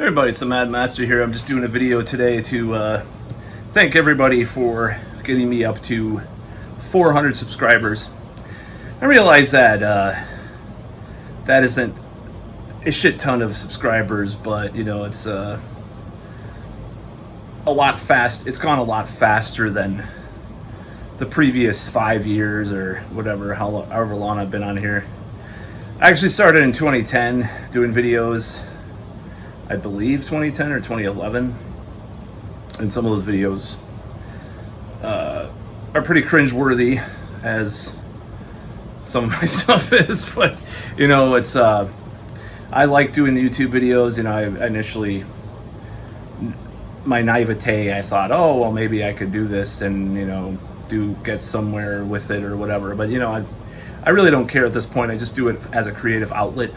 Hey everybody, it's the Mad Master here. I'm just doing a video today to thank everybody for getting me up to 400 subscribers. I realize that that isn't a shit ton of subscribers, but you know, it's a lot fast. It's gone a lot faster than the previous 5 years or whatever, however long I've been on here. I actually started in 2010 doing videos. I believe 2010 or 2011, and some of those videos are pretty cringeworthy, as some of my stuff is. But you know, it's I like doing the YouTube videos. You know, I initially, my naivete, I thought, oh well, maybe I could do this and you know get somewhere with it or whatever. But you know, I really don't care at this point. I just do it as a creative outlet.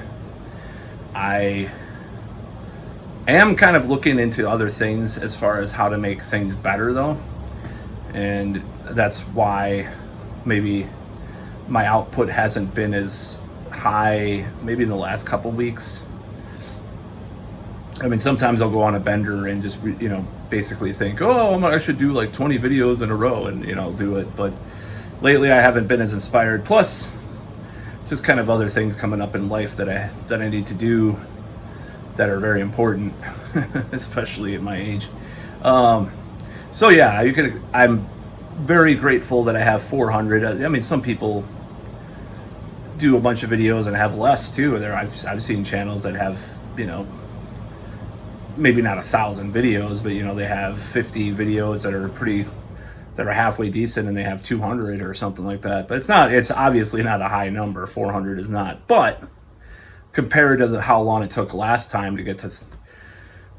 I am kind of looking into other things as far as how to make things better though, and that's why maybe my output hasn't been as high maybe in the last couple weeks. I mean, sometimes I'll go on a bender and just you know basically think, oh, I should do like 20 videos in a row, and you know do it. But lately I haven't been as inspired, plus just kind of other things coming up in life that I need to do that are very important, especially at my age. So yeah, I'm very grateful that I have 400. I mean, some people do a bunch of videos and have less too. I've seen channels that have, you know, maybe not 1,000 videos, but you know, they have 50 videos that are halfway decent, and they have 200 or something like that. But it's obviously not a high number. 400 is not, but compared to how long it took last time to get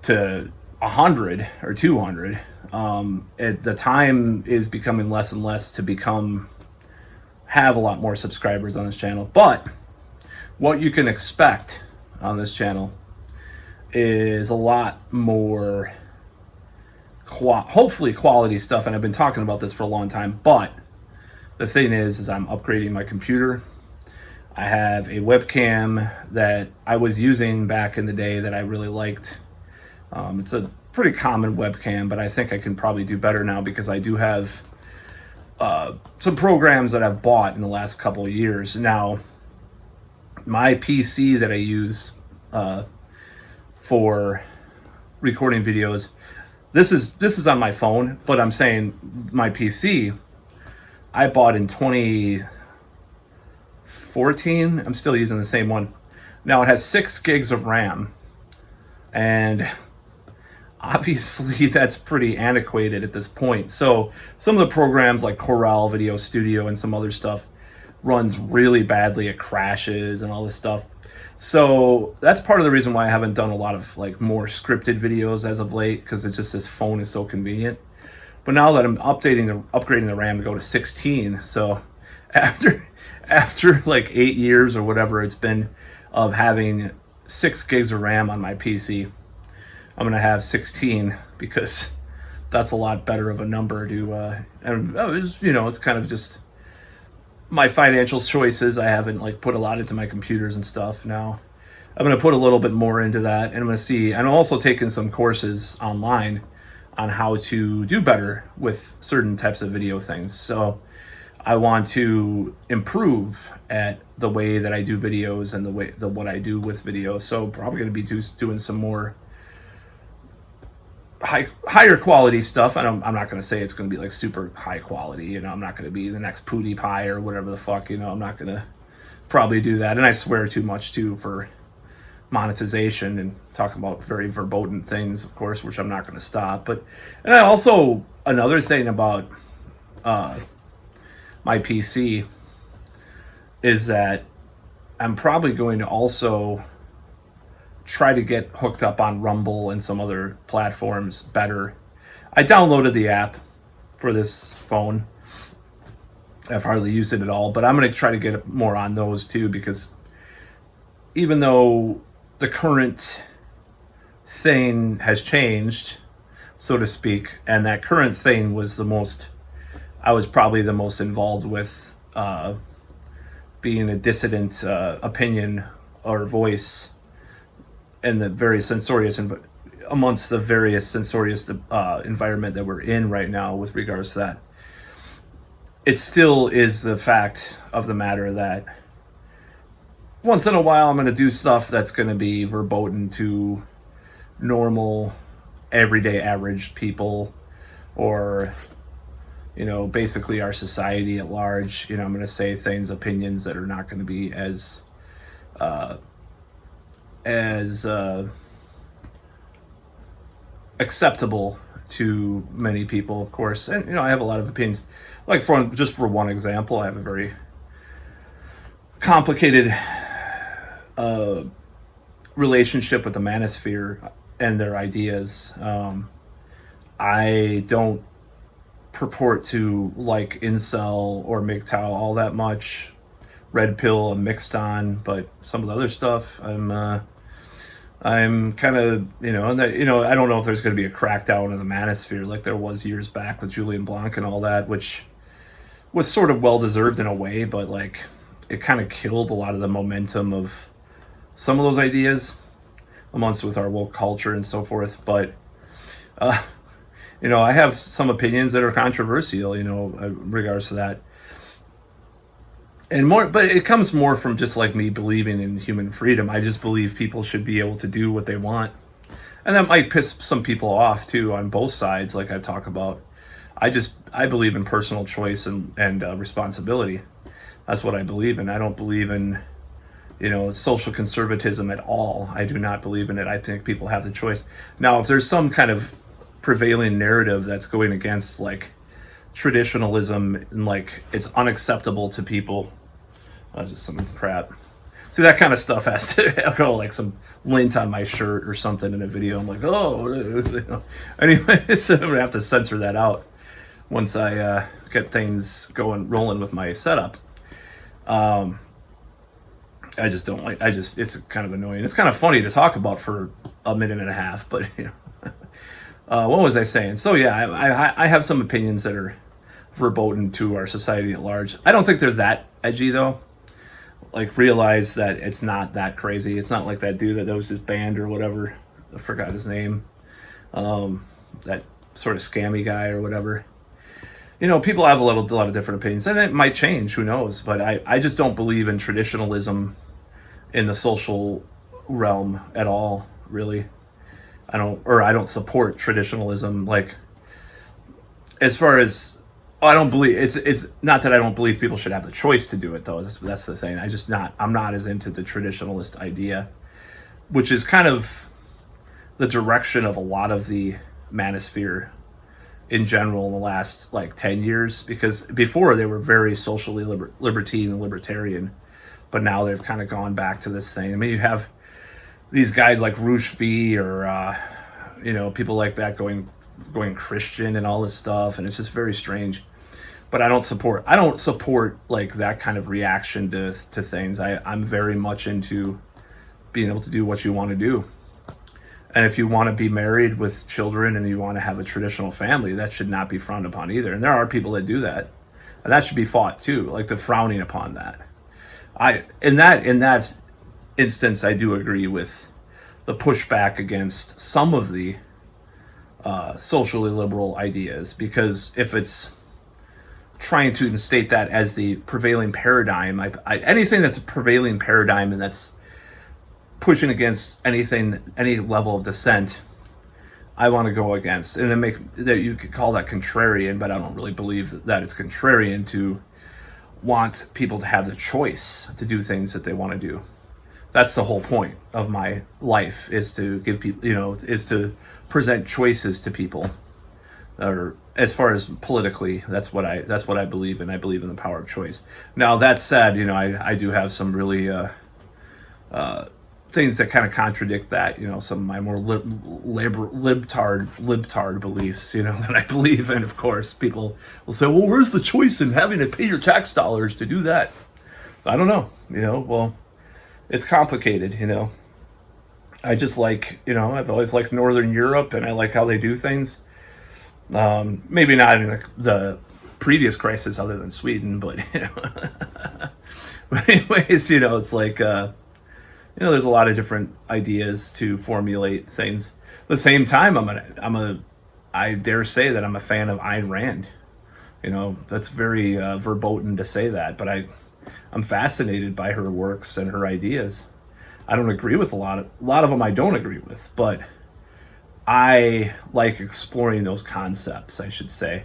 to 100 or 200, the time is becoming less and less to have a lot more subscribers on this channel. But what you can expect on this channel is a lot more hopefully quality stuff, and I've been talking about this for a long time. But the thing is I'm upgrading my computer. I have a webcam that I was using back in the day that I really liked. It's a pretty common webcam, but I think I can probably do better now because I do have some programs that I've bought in the last couple of years. Now, my PC that I use for recording videos, this is on my phone, but I'm saying my PC I bought in 2014. I'm still using the same one. Now it has 6 gigs of RAM, and obviously that's pretty antiquated at this point. So some of the programs like Corel Video Studio and some other stuff runs really badly. It crashes and all this stuff. So that's part of the reason why I haven't done a lot of like more scripted videos as of late, because it's just this phone is so convenient. But now that I'm upgrading the RAM to go to 16, so after like 8 years or whatever it's been of having 6 gigs of RAM on my PC, I'm gonna have 16 because that's a lot better of a number to. You know, it's kind of just my financial choices. I haven't like put a lot into my computers and stuff. Now I'm gonna put a little bit more into that, and I'm gonna see. I'm also taking some courses online on how to do better with certain types of video things. So I want to improve at the way that I do videos and what I do with videos. So probably going to be doing some more higher quality stuff. And I'm not going to say it's going to be like super high quality. You know, I'm not going to be the next PewDiePie or whatever the fuck. You know, I'm not going to probably do that. And I swear too much too for monetization and talking about very verboten things, of course, which I'm not going to stop. And I also, another thing about my PC is that I'm probably going to also try to get hooked up on Rumble and some other platforms better. I downloaded the app for this phone. I've hardly used it at all, but I'm going to try to get more on those too, because even though the current thing has changed, so to speak, and that current thing was I was probably the most involved with being a dissident opinion or voice in the very censorious amongst the various censorious environment that we're in right now with regards to that, it still is the fact of the matter that once in a while I'm going to do stuff that's going to be verboten to normal, everyday, average people, or basically our society at large. I'm going to say things, opinions that are not going to be as acceptable to many people, of course. And I have a lot of opinions. Like for one example, I have a very complicated relationship with the manosphere and their ideas. I don't purport to like incel or MGTOW all that much. Red pill I'm mixed on, but some of the other stuff I'm kind of, and that, I don't know if there's going to be a crackdown in the manosphere like there was years back with Julian Blanc and all that, which was sort of well deserved in a way, but like it kind of killed a lot of the momentum of some of those ideas amongst with our woke culture and so forth. But I have some opinions that are controversial, in regards to that. And more, but it comes more from just like me believing in human freedom. I just believe people should be able to do what they want. And that might piss some people off too on both sides, like I talk about. I believe in personal choice and responsibility. That's what I believe in. I don't believe in, social conservatism at all. I do not believe in it. I think people have the choice. Now, if there's some kind of prevailing narrative that's going against like traditionalism and like it's unacceptable to people, just some crap. See, that kind of stuff has to go like some lint on my shirt or something in a video. I'm like, anyway, so I'm gonna have to censor that out once I get things rolling with my setup. I just don't like. It's kind of annoying. It's kind of funny to talk about for a minute and a half, but what was I saying? So yeah, I have some opinions that are verboten to our society at large. I don't think they're that edgy though. Like, realize that it's not that crazy. It's not like that dude that was his band or whatever. I forgot his name. That sort of scammy guy or whatever. People have a lot of different opinions, and it might change. Who knows? But I just don't believe in traditionalism in the social realm at all. Really, I don't support traditionalism. Like, as far as I don't believe it's not that I don't believe people should have the choice to do it though. That's the thing. I'm not as into the traditionalist idea, which is kind of the direction of a lot of the manosphere in general in the last like 10 years, because before they were very socially libertine and libertarian, but now they've kind of gone back to this thing. I mean, you have these guys like Roosh V or people like that going Christian and all this stuff, and it's just very strange. But I don't support like that kind of reaction to things. I'm very much into being able to do what you want to do. And if you want to be married with children and you want to have a traditional family, that should not be frowned upon either. And there are people that do that, and that should be fought too, like the frowning upon that. In that instance, I do agree with the pushback against some of the socially liberal ideas, because if it's trying to instate that as the prevailing paradigm, anything that's a prevailing paradigm and that's pushing against any level of dissent, I want to go against. And then you could call that contrarian, but I don't really believe that it's contrarian to want people to have the choice to do things that they want to do. That's the whole point of my life, is to give people, is to present choices to people. Or as far as politically, that's what I believe in. I believe in the power of choice. Now, that said, I do have some really things that kind of contradict that, some of my more libtard beliefs, that I believe in. Of course, people will say, well, where's the choice in having to pay your tax dollars to do that? I don't know, well, it's complicated, I just like, I've always liked Northern Europe, and I like how they do things. Maybe not in the previous crisis other than Sweden, but, but anyways, it's like, there's a lot of different ideas to formulate things. At the same time, I dare say that I'm a fan of Ayn Rand. That's very verboten to say that, but I'm fascinated by her works and her ideas. I don't agree with a lot of them. I don't agree with, but I like exploring those concepts, I should say.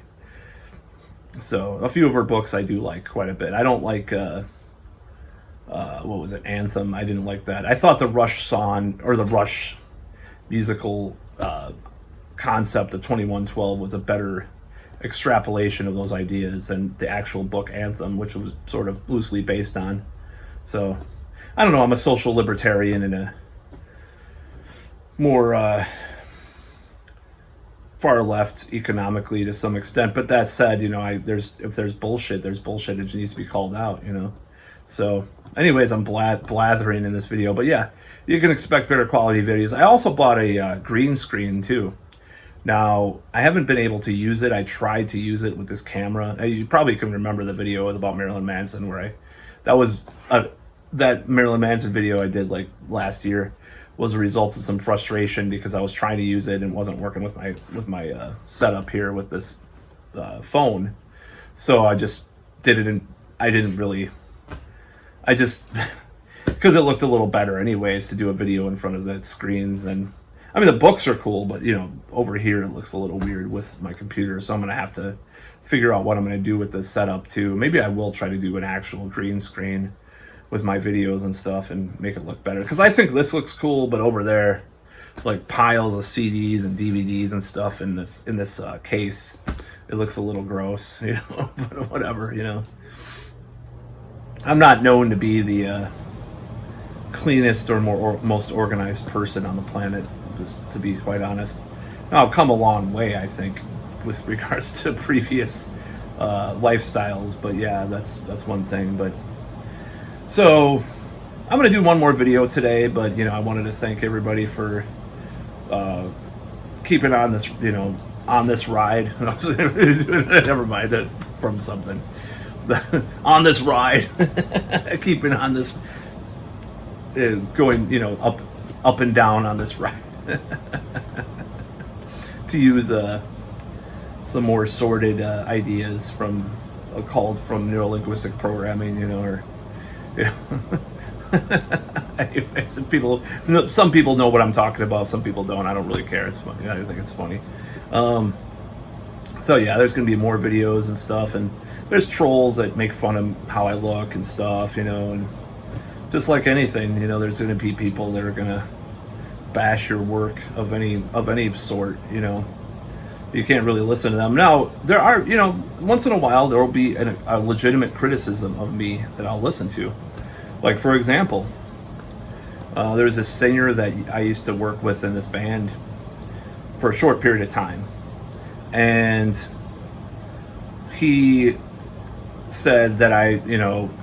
So a few of her books I do like quite a bit. I don't like what was it, Anthem? I didn't like that. I thought the Rush song, or the Rush musical concept of 2112 was a better extrapolation of those ideas than the actual book Anthem, which was sort of loosely based on. So I don't know, I'm a social libertarian and a more far left economically to some extent. But that said, if there's bullshit, there's bullshit. It just needs to be called out, So anyways, I'm blathering in this video. But yeah, you can expect better quality videos. I also bought a green screen too. Now, I haven't been able to use it. I tried to use it with this camera. You probably can remember the video. It was about Marilyn Manson, where that Marilyn Manson video I did like last year was a result of some frustration because I was trying to use it and wasn't working with my setup here with this phone. So I just did it, and I just because it looked a little better anyways to do a video in front of that screen than. I mean, the books are cool, but over here it looks a little weird with my computer, so I'm gonna have to figure out what I'm gonna do with this setup too. Maybe I will try to do an actual green screen with my videos and stuff and make it look better, because I think this looks cool, but over there, like piles of CDs and DVDs and stuff in this case, it looks a little gross, but whatever, I'm not known to be the cleanest or most organized person on the planet, just to be quite honest. Now, I've come a long way, I think, with regards to previous lifestyles, but yeah, that's one thing. But so I'm gonna do one more video today, but I wanted to thank everybody for keeping on this on this ride. Never mind, that's from something. On this ride, keeping on this going up and down on this ride. To use some more sordid ideas called from neurolinguistic programming, or anyways, some people know what I'm talking about, some people don't. I don't really care. It's funny. I think it's funny. So yeah, there's gonna be more videos and stuff, and there's trolls that make fun of how I look and stuff, and just like anything, there's going to be people that are going to bash your work of any sort. You can't really listen to them. Now, there are, once in a while there will be a legitimate criticism of me that I'll listen to. Like, for example, there was this singer that I used to work with in this band for a short period of time, and he said that I,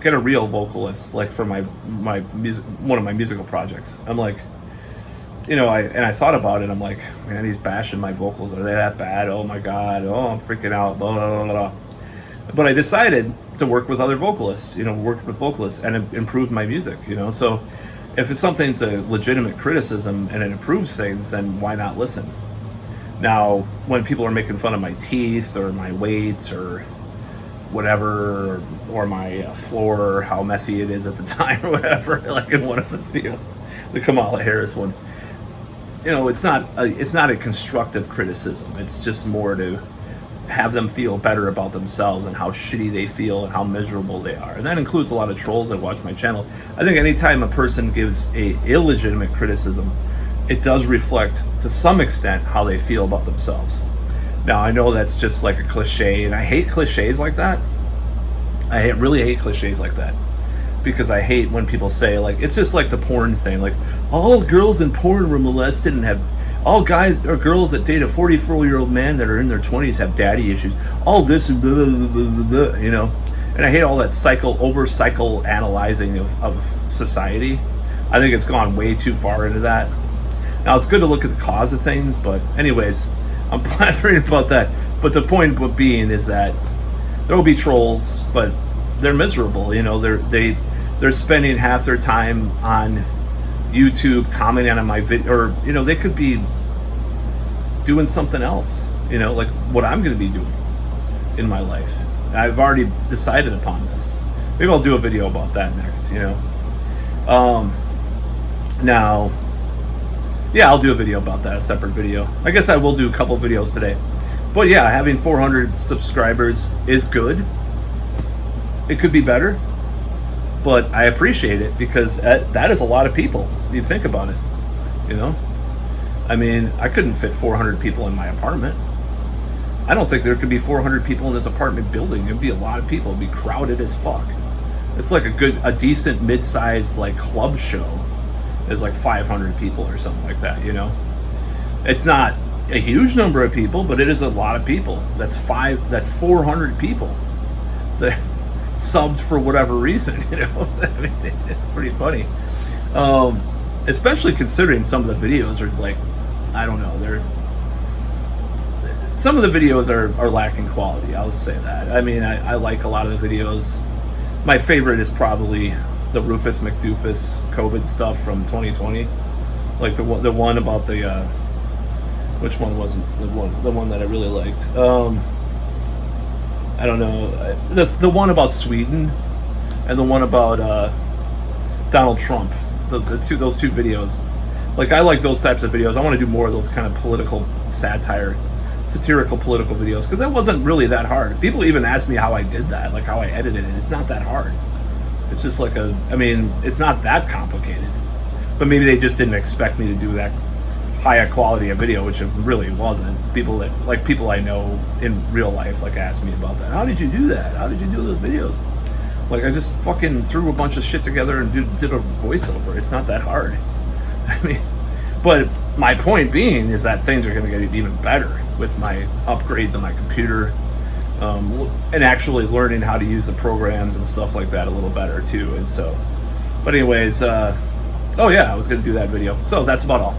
get a real vocalist, like for my music, one of my musical projects. I'm like, I thought about it. I'm like, man, he's bashing my vocals. Are they that bad? Oh my God. Oh, I'm freaking out. Blah, blah, blah, blah. But I decided to work with other vocalists, and it improved my music, So if it's something's a legitimate criticism and it improves things, then why not listen? Now, when people are making fun of my teeth or my weight or whatever, or my floor, or how messy it is at the time, or whatever, like in one of the videos, the Kamala Harris one, it's not a constructive criticism. It's just more to have them feel better about themselves and how shitty they feel and how miserable they are. And that includes a lot of trolls that watch my channel. I think anytime a person gives a illegitimate criticism, it does reflect to some extent how they feel about themselves. Now, I know that's just like a cliche, and I hate cliches like that. I really hate cliches like that, because I hate when people say, like, it's just like the porn thing, like, all girls in porn were molested, and all guys or girls that date a 44-year-old man that are in their 20s have daddy issues. All this and blah, blah, blah, blah, blah, And I hate all that over-cycle analyzing of society. I think it's gone way too far into that. Now, it's good to look at the cause of things, but anyways, I'm blathering about that. But the point being is that there will be trolls, but they're miserable. They're spending half their time on YouTube commenting on my video, or they could be doing something else, like what I'm going to be doing in my life. I've already decided upon this. Maybe I'll do a video about that next. Now, yeah, I'll do a video about that, a separate video. I guess I will do a couple videos today. But yeah, having 400 subscribers is good. It could be better, but I appreciate it because that is a lot of people. You think about it, I mean, I couldn't fit 400 people in my apartment. I don't think there could be 400 people in this apartment building. It'd be a lot of people. It'd be crowded as fuck. It's like a decent mid-sized like club show is like 500 people or something like that. It's not a huge number of people, but it is a lot of people. That's 400 people that subbed for whatever reason. I mean, it's pretty funny, especially considering some of the videos are like, I don't know, some of the videos are lacking quality. I'll just say that. I mean, I like a lot of the videos. My favorite is probably the Rufus McDoofus COVID stuff from 2020, like the one about the which one wasn't the one that I really liked. I don't know. The one about Sweden and the one about Donald Trump. Those two videos. Like, I like those types of videos. I want to do more of those kind of political satirical political videos, because that wasn't really that hard. People even ask me how I did that, like how I edited it. It's not that hard. It's just like it's not that complicated. But maybe they just didn't expect me to do that high a quality of video, which it really wasn't. People I know in real life like ask me about that. How did you do that? How did you do those videos? Like, I just fucking threw a bunch of shit together and did a voiceover. It's not that hard. I mean, but my point being is that things are going to get even better with my upgrades on my computer, and actually learning how to use the programs and stuff like that a little better too. And so, but anyways, oh yeah, I was going to do that video. So that's about all.